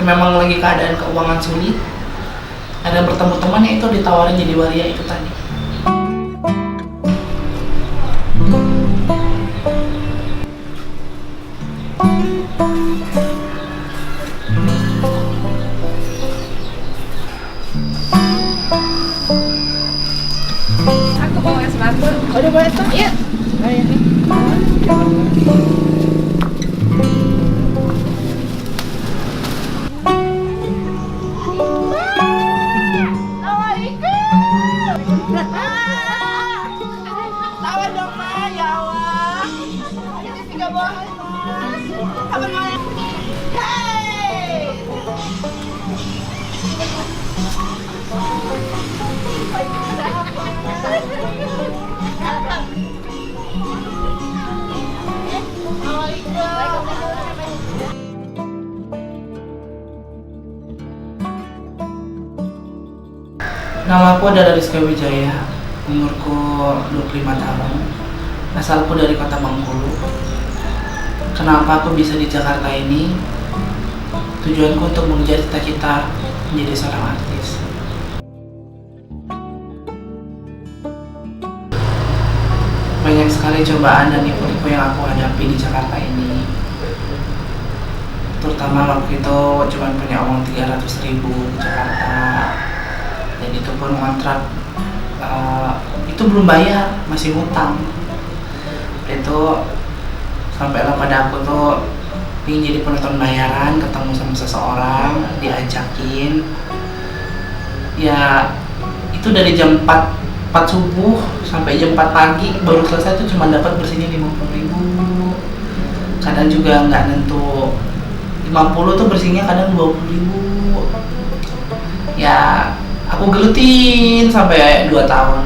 memang lagi keadaan keuangan sulit, ada bertemu temannya itu ditawarin jadi waria itu tadi. Aku bawa es batu. Udah boleh tuh? Iya. Ayo. Tawa dong, Ma. Ya Allah. Ini tiga bahan, Mas. Kapan mau? Hey! Nama aku adalah Rizky Wijaya, umurku 25 tahun, asalku dari kota Bengkulu. Kenapa aku bisa di Jakarta ini? Tujuanku untuk mengejar cita-cita menjadi seorang artis. Banyak sekali cobaan dan liku-liku yang aku hadapi di Jakarta ini. Terutama waktu itu cuma punya uang 300.000 ke Jakarta. Dan itu pun kontrak itu belum bayar, masih hutang. Itu sampailah pada aku tuh ingin jadi penonton bayaran, ketemu sama seseorang, diajakin. Ya itu dari jam 4 subuh sampai jam 4 pagi baru selesai tuh cuma dapat bersihnya 50.000. Kadang juga nggak nentu 50 tuh bersihnya kadang 20.000. Ya aku gelutin sampai 2 tahun.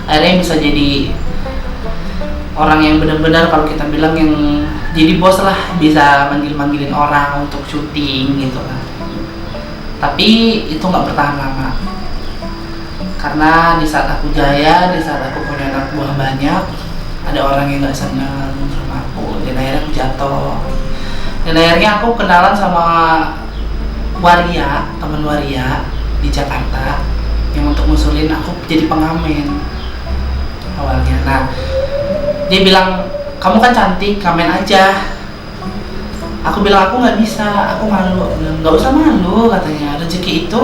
Akhirnya bisa jadi orang yang benar-benar kalau kita bilang yang jadi bos lah, bisa manggil-manggilin orang untuk syuting gitu kan. Tapi itu nggak bertahan lama. Karena di saat aku jaya, di saat aku punya anak buah banyak, ada orang yang nggak senang sama aku. Dan akhirnya aku jatuh. Dan akhirnya aku kenalan sama waria, teman waria di Jakarta yang untuk ngusulin aku jadi pengamen awalnya. Nah, dia bilang, kamu kan cantik, ngamen aja. Aku bilang aku nggak bisa, aku malu. Nggak usah malu katanya. Rezeki itu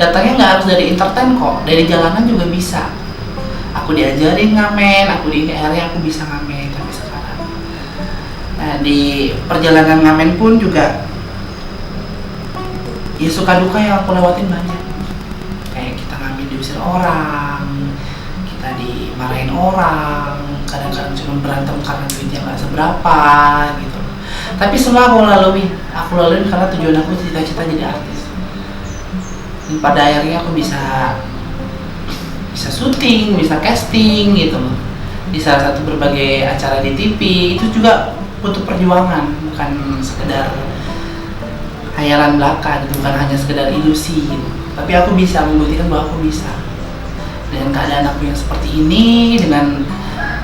datangnya nggak harus dari entertain kok, dari jalanan juga bisa. Aku diajarin ngamen, akhirnya aku bisa ngamen sampai sekarang. Nah, di perjalanan ngamen pun juga ya suka duka yang aku lewatin banyak. Kayak kita ngamen diusir orang, kita dimarahin orang, kadang-kadang cuma berantem karena duitnya nggak seberapa gitu. Tapi semua aku laluin karena tujuan aku cita-cita jadi artis. Dan pada akhirnya aku bisa syuting, bisa casting gitu loh. Di salah satu berbagai acara di TV. Itu juga butuh perjuangan, bukan sekedar hayalan belaka gitu, bukan hanya sekedar ilusi gitu. Tapi aku bisa membuktikan bahwa aku bisa. Dengan keadaan aku yang seperti ini, dengan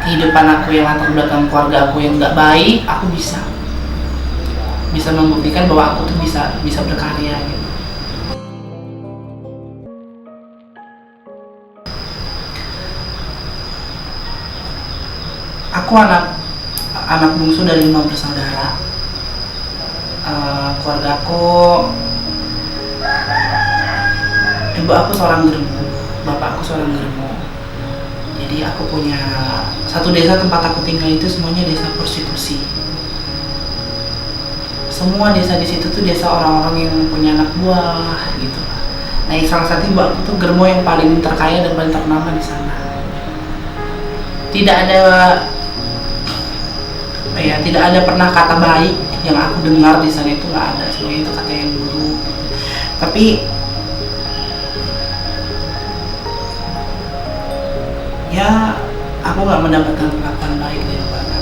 kehidupan aku yang latar belakang keluarga aku yang nggak baik, aku bisa membuktikan bahwa aku tuh bisa berkarya gitu. Aku anak bungsu dari 5 bersaudara. Keluarga aku, ibu aku seorang germo, bapak aku seorang germo. Jadi aku punya satu desa tempat aku tinggal itu semuanya desa prostitusi. Semua desa di situ tuh desa orang-orang yang punya anak buah gitu. Nah, salah satu ibu aku tuh germo yang paling terkaya dan paling ternama di sana. Tidak ada pernah kata baik yang aku dengar di sana, itu nggak ada. Semuanya itu kata yang buruk. Tapi ya aku nggak mendapatkan perlakuan baik dari keluarga.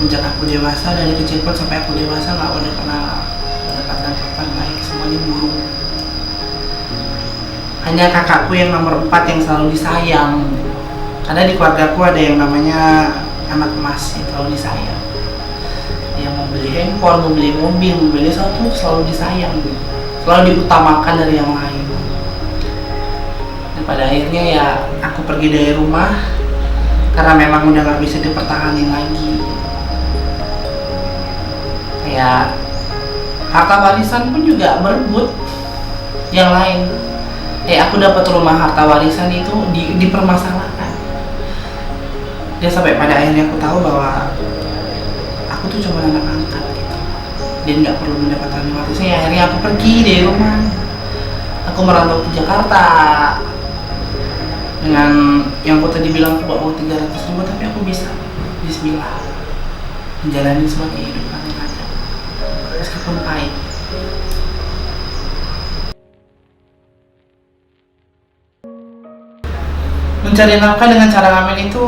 Sejak aku dewasa, dari kecil pun sampai aku dewasa nggak pernah mendapatkan perlakuan baik, semuanya buruk. Hanya kakakku yang nomor 4 yang selalu disayang. Karena di keluarga aku ada yang namanya anak emas yang selalu disayang. Dia mau beli handphone, mau beli mobil, mau beli sesuatu selalu disayang gitu. Selalu diutamakan dari yang lain. Dan pada akhirnya ya aku pergi dari rumah karena memang udah gak bisa dipertahankan lagi. Kayak harta warisan pun juga berebut yang lain. Aku dapat rumah harta warisan itu dipermasalahkan. Dan sampai pada akhirnya aku tahu bahwa aku tuh cuma anak angkat gitu. Dan nggak perlu mendapatkan warisan. Akhirnya aku pergi dari rumah. Aku merantau ke Jakarta dengan yang aku tadi bilang aku bawa 300.000, tapi aku bisa bismillah menjalani semua kehidupan yang ada meskipun pahit. Mencari nafkah dengan cara ngamen itu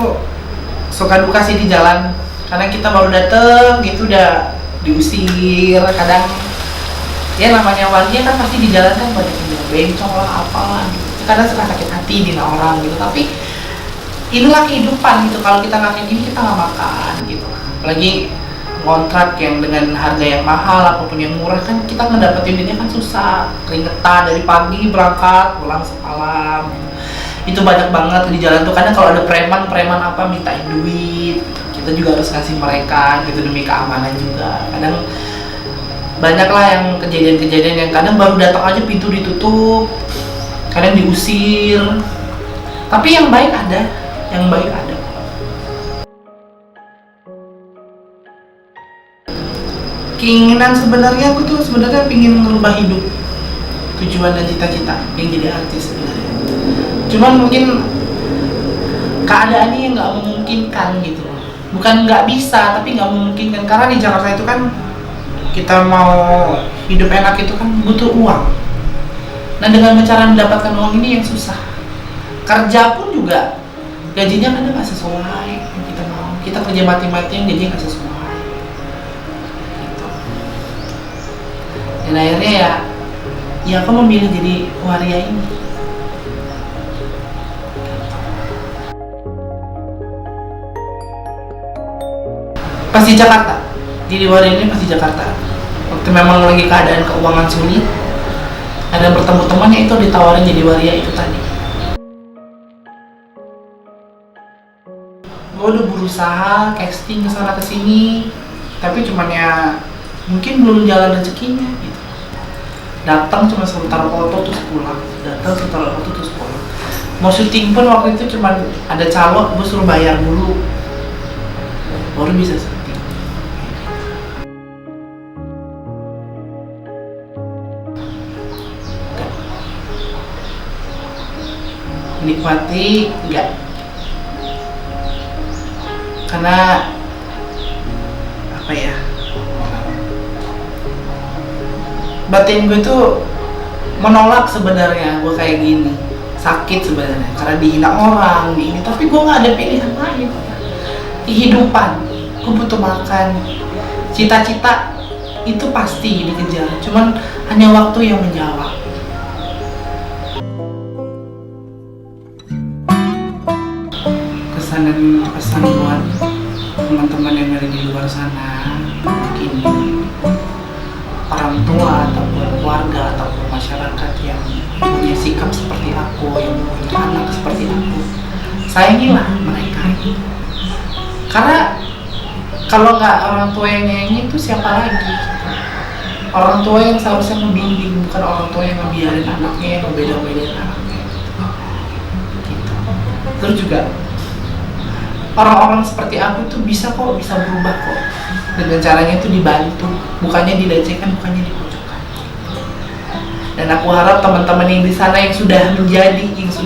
suka duka sih di jalan, karena kita baru dateng gitu udah diusir. Kadang ya namanya warga kan pasti di jalan kan banyak yang bencong lah apalah gitu. Kadang suka sakit hati dina orang gitu, tapi inilah kehidupan gitu. Kalau kita nggak kayak gini kita nggak makan gitu. Apalagi kontrak yang dengan harga yang mahal apapun yang murah kan kita ngedapetinnya kan susah, keringetan dari pagi berangkat pulang semalam. Itu banyak banget di jalan tuh. Kadang kalau ada preman apa mintain duit, kita juga harus kasih mereka gitu demi keamanan juga. Kadang banyak lah yang kejadian-kejadian yang kadang baru datang aja pintu ditutup, kadang diusir. Tapi yang baik ada, yang baik ada. Keinginan sebenarnya aku tuh sebenarnya pingin merubah hidup, tujuan dan cita-cita yang jadi artis sebenarnya. Cuman mungkin keadaannya yang nggak memungkinkan gitu. Bukan nggak bisa, tapi nggak memungkinkan. Karena di Jakarta itu kan kita mau hidup enak itu kan butuh uang. Nah dengan cara mendapatkan uang ini yang susah. Kerja pun juga gajinya kadang nggak sesuai yang kita mau. Kita kerja mati-matian gajinya nggak sesuai. Gitu. Dan akhirnya ya aku memilih jadi waria ini. Pas di Jakarta, jadi waria ini pas di Jakarta. Waktu memang lagi keadaan keuangan sulit, ada bertemu temannya itu ditawarin jadi waria itu tadi. Gue udah berusaha casting kesana kesini, tapi cuman ya mungkin belum jalan rezekinya gitu. Datang cuma sebentar foto terus pulang, datang sebentar foto terus pulang. Mau syuting pun waktu itu cuman ada calo, gue suruh bayar dulu, baru bisa syuting. Menikmati enggak, karena apa ya, batin gue tuh menolak sebenarnya gue kayak gini, sakit sebenarnya karena dihina orang di ini, tapi gue nggak ada pilihan lain. Kehidupan gue butuh makan, cita-cita itu pasti dikejar, cuman hanya waktu yang menjawab. Dan pesan buat teman-teman yang ada di luar sana, mungkin orang tua ataupun keluarga ataupun masyarakat yang punya sikap seperti aku, yang punya anak seperti aku, sayangilah mereka. Karena kalau nggak orang tua yang nyanyi itu siapa lagi? Orang tua yang seharusnya membimbing, bukan orang tua yang ngebiarin anaknya, yang ngebeda-bedain anaknya. Gitu. Terus juga orang-orang seperti aku tuh bisa berubah kok. Dengan caranya itu dibantu, bukannya dilecehkan, bukannya dipojokkan. Dan aku harap teman-teman yang di sana yang sudah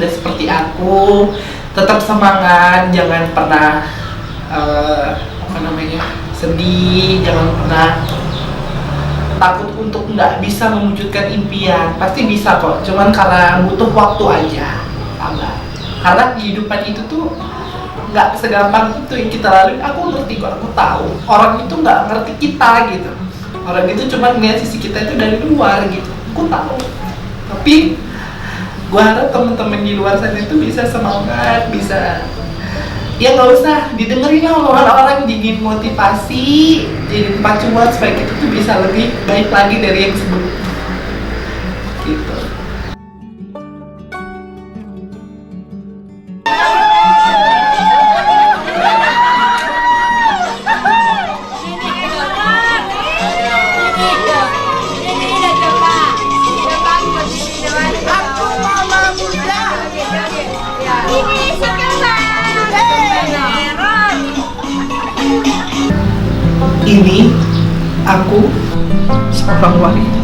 seperti aku tetap semangat, jangan pernah sedih, jangan pernah takut untuk nggak bisa mewujudkan impian. Pasti bisa kok, cuman karena butuh waktu aja, sabar. Karena kehidupan itu tuh nggak segampang itu yang kita lalui. Aku ngerti kok, aku tahu orang itu nggak ngerti kita gitu. Orang itu cuma ngeliat sisi kita itu dari luar gitu, aku tahu. Tapi gue harap teman-teman di luar sana itu bisa semangat, bisa Ya nggak usah didengerin lah omongan orang, jadi motivasi, jadi pacuan supaya kita tuh bisa lebih baik lagi dari yang sebelumnya gitu. Aku mama muda. Ini si kembang. Ini aku seorang wanita